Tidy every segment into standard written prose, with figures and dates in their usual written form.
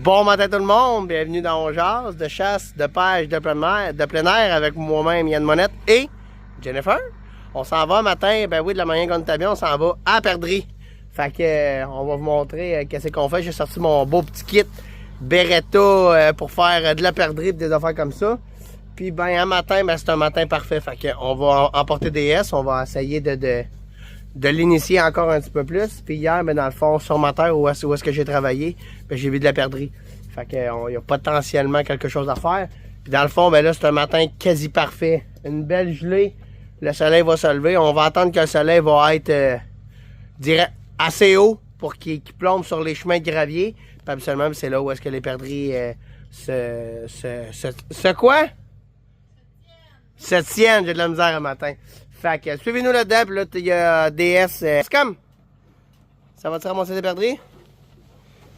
Bon matin tout le monde, bienvenue dans On Jase de chasse, de pêche, de plein air avec moi-même Yann Monette et Jennifer. On s'en va matin, ben oui, de la manière qu'on est bien, on s'en va à Perdrix. Fait que on va vous montrer qu'est-ce qu'on fait. J'ai sorti mon beau petit kit Beretta pour faire de la perdrix et des affaires comme ça. Puis ben un matin, ben c'est un matin parfait. Fait que on va emporter des S, on va essayer de l'initier encore un petit peu plus. Puis hier, ben dans le fond, sur ma terre où est-ce que j'ai travaillé, ben j'ai vu de la perdrix. Fait que il y a potentiellement quelque chose à faire. Puis dans le fond, ben là, c'est un matin quasi parfait. Une belle gelée. Le soleil va se lever. On va attendre que le soleil va être direct assez haut pour qu'il plombe sur les chemins de gravier. Puis absolument, c'est là où est-ce que les perdrix se quoi? Se tiennent. J'ai de la misère un matin. Fait que suivez-nous là-dedans. Puis là, il y a DS. C'est comme. Ça va-tu ramasser des perdrix?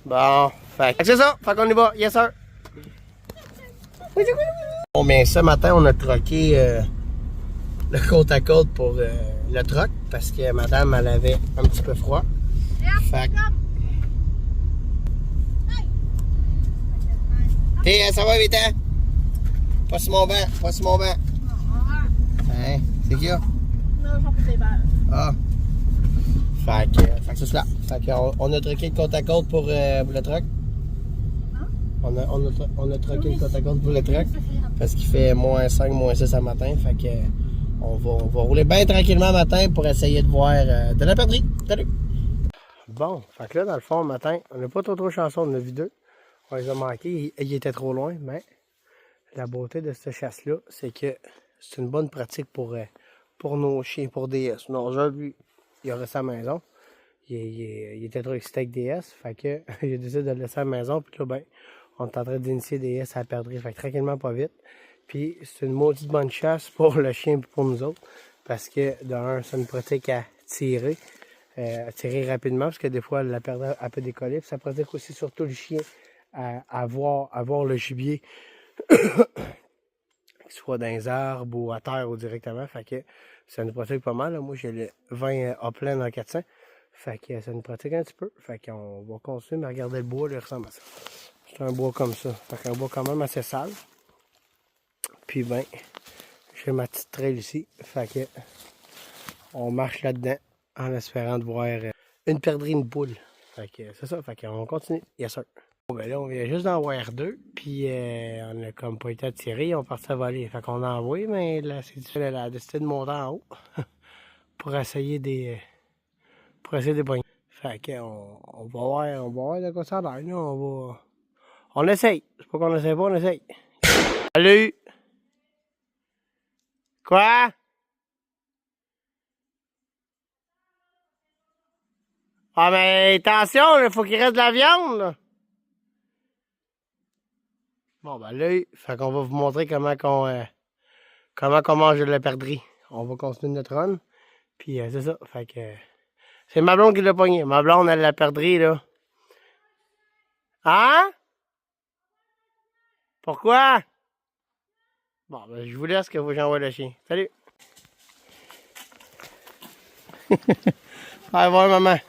Bon. Fait que c'est ça. Fait qu'on y va. Yes, sir. Bon, mais ce matin, on a troqué le côte à côte pour le troc parce que madame, elle avait un petit peu froid. Fait que... T'es, ça va vite, hein? Pas sur mon banc, pas sur mon banc. Hein? C'est qui, là? Non, j'en fais des balles. Ah. Fait que c'est cela. Fait qu'on a troqué le côte à côte pour le truck. Hein? On a troqué le côte à côte pour le truck. Parce qu'il fait moins 5, moins 6 à matin. Fait que on va rouler bien tranquillement matin pour essayer de voir de la perdrix. Salut! Bon, fait que là, dans le fond, le matin, on n'a pas trop chanceux, on en a vu deux. On les a manqués, il était trop loin, mais la beauté de cette chasse-là, c'est que c'est une bonne pratique pour nos chiens, pour DS. Non, lui, il a resté à la maison. Il était trop excité avec DS, fait que j'ai décidé de le laisser à la maison, puis là, ben, on est en train d'initier DS à la perdrix, fait que tranquillement, pas vite. Puis c'est une maudite bonne chasse pour le chien et pour nous autres, parce que, d'un, c'est une pratique à tirer rapidement, parce que des fois, la perdrix elle peut décoller, puis ça pratique aussi surtout le chien à voir le gibier, qu'il soit dans les arbres ou à terre ou directement, fait que ça nous pratique pas mal, là. Moi, j'ai le 20 upland en 400. Fait que ça nous pratique un petit peu. Fait qu'on va continuer, mais regardez le bois, il ressemble à ça. C'est un bois comme ça. Fait qu'un bois quand même assez sale. Puis ben, j'ai ma petite trail ici. Fait que on marche là-dedans en espérant de voir une perdrix, une poule. Fait que c'est ça. Fait qu'on continue. Yes sir. Bon, ben là, on vient juste d'en voir deux. Puis on a comme pas été attirés. On partit à voler. Fait qu'on a envoyé, mais là, c'est difficile. Elle a décidé de monter en haut pour essayer des poignées. Fait qu'on va voir de quoi ça a l'air. On essaye. C'est pas qu'on essaye pas, on essaye. Salut! Quoi? Ah mais attention, il faut qu'il reste de la viande, là. Bon ben là, fait qu'on va vous montrer comment qu'on mange de la perdrix. On va continuer notre run. Puis c'est ça. Fait que c'est ma blonde qui l'a pogné. Ma blonde, elle la perdrix, là. Hein? Pourquoi? Bon, ben, je vous laisse que j'envoie le chien. Salut! Allez voir maman.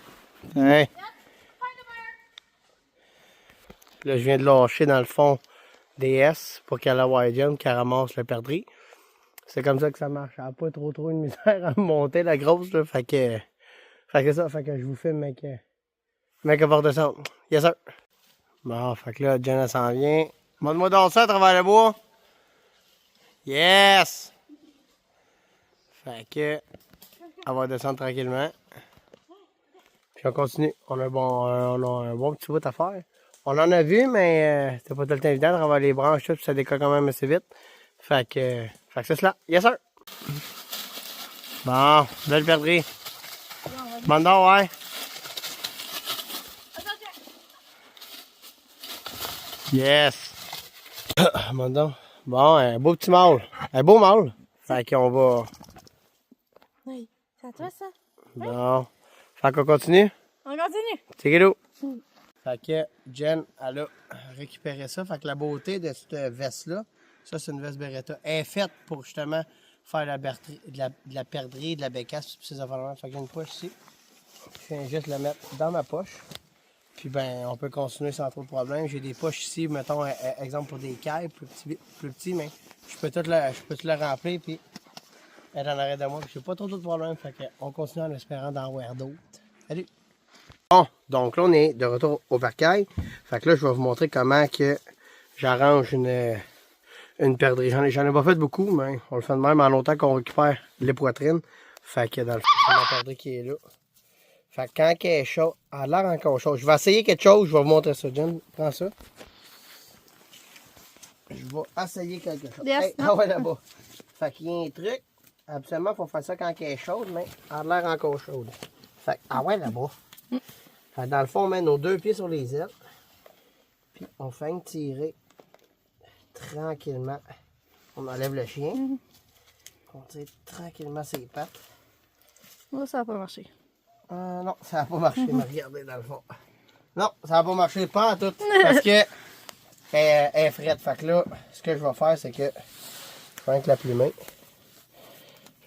Ouais. Là, je viens de lâcher dans le fond des S pour qu'elle ait Jump, qu'elle ramasse le perdrix. C'est comme ça que ça marche. Elle n'a pas trop de misère à monter la grosse, là. Fait que ça, fait que je vous filme, mec elle va redescendre. Yes sir. Bon, fait que là, Jenna s'en vient. Montre-moi donc ça à travers le bois. Yes! Fait que elle va descendre tranquillement. Puis on continue. On a un bon petit bout à faire. On en a vu, mais c'était pas tout le temps évident de travers les branches, puis ça décolle quand même assez vite. Fait que c'est cela. Yes sir! Bon, belle perdrix. Mandon, ouais. Yes! Mandon. Bon, un beau petit mâle. Un beau mâle. Fait qu'on va... Oui, c'est à toi ça? Bon. Fait qu'on continue? On continue. C'est guido. Fait que Jen, elle a récupéré ça. Fait que la beauté de cette veste-là, ça c'est une veste Beretta, elle est faite pour justement faire de la perdrix, de la bécasse, puis ces affaires-là. Fait que j'ai une poche ici. Je viens juste la mettre dans ma poche. Puis ben, on peut continuer sans trop de problème. J'ai des poches ici, mettons, exemple pour des cailles, plus petits, mais je peux tout le remplir, puis être en arrêt de moi. J'ai pas trop de problème, fait qu'on continue en espérant d'en voir d'autres. Salut! Bon, donc là, on est de retour au bercail. Fait que là, je vais vous montrer comment que j'arrange une perdrix. J'en ai pas fait beaucoup, mais on le fait de même en autant qu'on récupère les poitrines. Fait que dans le fond, c'est ma perdrix qui est là. Fait que quand elle est chaude, elle a l'air encore chaude. Je vais essayer quelque chose, je vais vous montrer ça. Jen, prends ça. Je vais essayer quelque chose. Yes, Hey, ah ouais, là-bas. Fait qu'il y a un truc. Absolument, il faut faire ça quand elle est chaude, mais elle a l'air encore chaude. Fait que, ah ouais, là-bas. Fait que dans le fond, on met nos 2 pieds sur les ailes. Puis on fait tirer tranquillement. On enlève le chien. On tire tranquillement ses pattes. Moi, ça n'a pas marché. Non, ça n'a pas marché, mais regardez dans le fond. Non, ça n'a pas marché pas en tout. Parce que elle est frette. Fait que là, ce que je vais faire, c'est que je vais avec la plumée.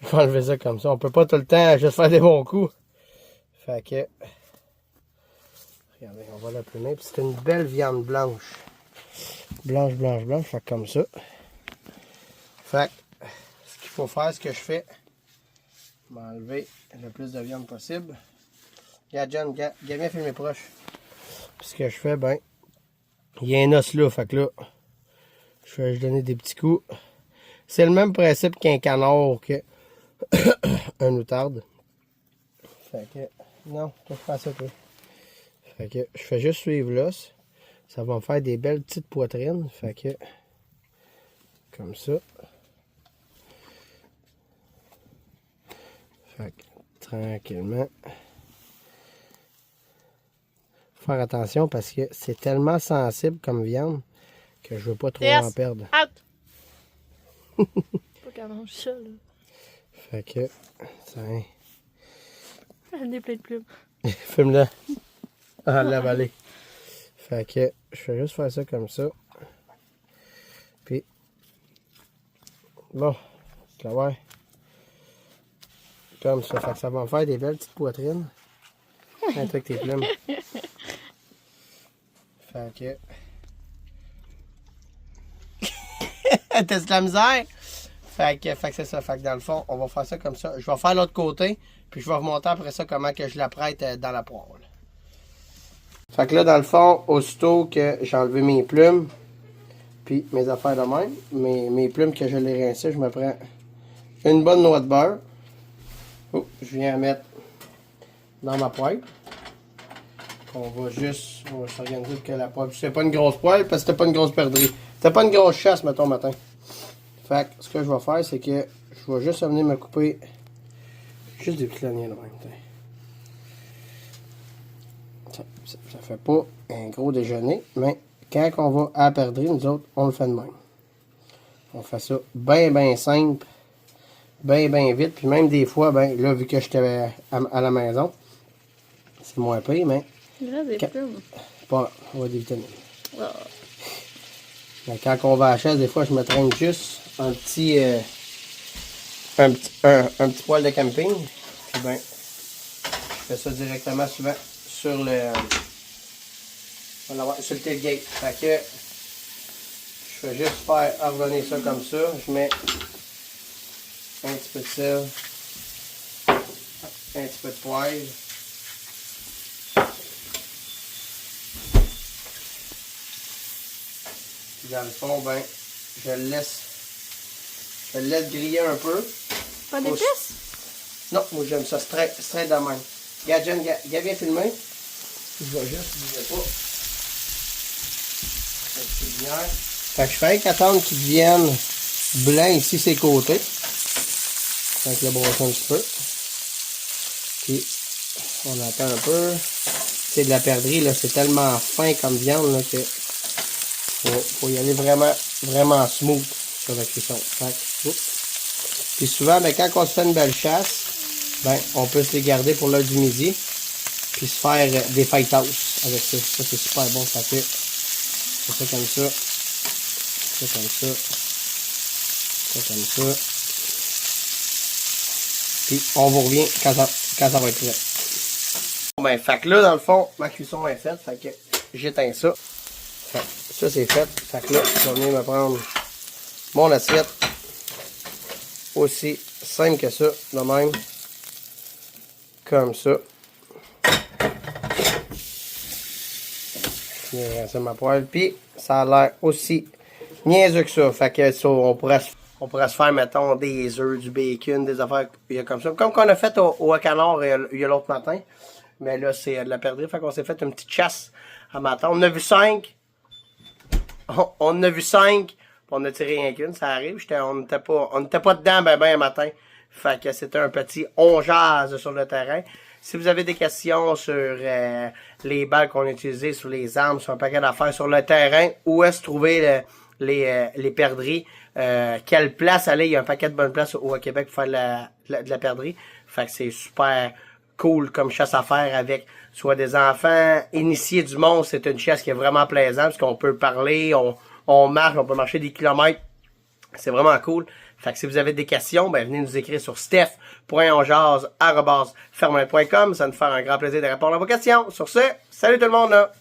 Je vais enlever ça comme ça. On peut pas tout le temps juste faire des bons coups. Fait que regardez, on va la plumer. Puis c'est une belle viande blanche. Blanche, blanche, blanche. Fait que comme ça. Fait que ce qu'il faut faire, ce que je fais, je vais enlever le plus de viande possible. Regarde, Jen, bien filmé proche. Puis ce que je fais, ben, il y a un os là. Fait que là, je vais donner des petits coups. C'est le même principe qu'un canard, qu'un outarde. Fait que, non, toi, je fais ça, toi. Fait que, je fais juste suivre l'os. Ça va me faire des belles petites poitrines. Fait que, comme ça. Fait que, tranquillement. Faut faire attention parce que c'est tellement sensible comme viande que je veux pas trop en perdre. Out! Pas qu'elle mange ça, là. Fait que, ça. Elle est pleine de plumes. Fume-la. Ah, l'avaler. Fait que, je vais juste faire ça comme ça. Puis, bon, tu vas voir. Comme ça. Fait que ça va me faire des belles petites poitrines. Un truc avec tes plumes. Fait que. T'as de la misère? Fait que c'est ça. Fait que dans le fond, on va faire ça comme ça. Je vais faire l'autre côté. Puis je vais vous montrer après ça comment que je la prête dans la poêle. Fait que là, dans le fond, aussitôt que j'ai enlevé mes plumes, puis mes affaires de même, mes plumes que je les rincées, je me prends une bonne noix de beurre. Oh, je viens à mettre dans ma poêle. On va s'organiser pour que la poêle. C'est pas une grosse poêle parce que c'était pas une grosse perdrix. C'était pas une grosse chasse, mettons, matin. Fait que ce que je vais faire, c'est que je vais juste venir me couper juste des petits laniers de même. Ça fait pas un gros déjeuner, mais quand on va à la perdrix, nous autres, on le fait de même. On fait ça bien simple, bien vite, puis même des fois, ben là, vu que j'étais à la maison, c'est moins pire, mais... Il reste des plumes. Pas, on va des vitamines. Oh. Mais quand on va à la chasse, des fois, je me traîne juste un petit poêle de camping, puis ben, je fais ça directement souvent sur le tailgate. Fait que je fais juste faire revenir ça comme ça. Je mets un petit peu de sel, un petit peu de poivre. Puis dans le fond, ben, je le laisse griller un peu. Pas d'épices? Non, moi j'aime ça straight de même. Regarde, Jen, regarde bien filmé. Je vais juste, je ne pas. Un petit peu de lumière. Fait que je fais qu'attendre qu'ils deviennent blancs ici, ses côtés. Avec le brosser un petit peu. Puis, on attend un peu. C'est de la perdrix, là, c'est tellement fin comme viande, là, que faut y aller vraiment smooth sur la cuisson. Puis souvent, ben, quand on se fait une belle chasse, ben, on peut se les garder pour l'heure du midi. Puis se faire des fajitas avec ça. Ça, c'est super bon. Ça fait ça comme ça. Ça comme ça. Ça comme ça. Puis on vous revient quand ça va être prêt. Ben, fait que là, dans le fond, ma cuisson est faite. Fait que j'éteins ça. Fait que ça, c'est fait. Fait que là, je vais venir me prendre mon assiette. Aussi simple que ça, de même. Comme ça. C'est ma poêle. Puis, ça a l'air aussi niaiseux que ça. Fait que ça, on pourrait se faire, mettons, des œufs, du bacon, des affaires comme ça. Comme qu'on a fait au canard il y a l'autre matin. Mais là, c'est de la perdrix. Fait qu'on s'est fait une petite chasse à matin. On en a vu 5. On en a vu 5. Puis on a tiré rien qu'une. Ça arrive. On n'était pas dedans ben un matin. Fait que c'était un petit on jase sur le terrain. Si vous avez des questions sur les balles qu'on a utilisées, sur les armes, sur un paquet d'affaires sur le terrain, où est-ce trouver les perdrix, quelle place aller, il y a un paquet de bonnes places au Québec pour faire de la perdrix. Fait que c'est super cool comme chasse à faire avec soit des enfants initiés du monde. C'est une chasse qui est vraiment plaisante parce qu'on peut parler, on marche, on peut marcher des kilomètres. C'est vraiment cool. Fait que si vous avez des questions, ben venez nous écrire sur steph.onjase@fermin.com. Ça nous fait un grand plaisir de répondre à vos questions. Sur ce, salut tout le monde là!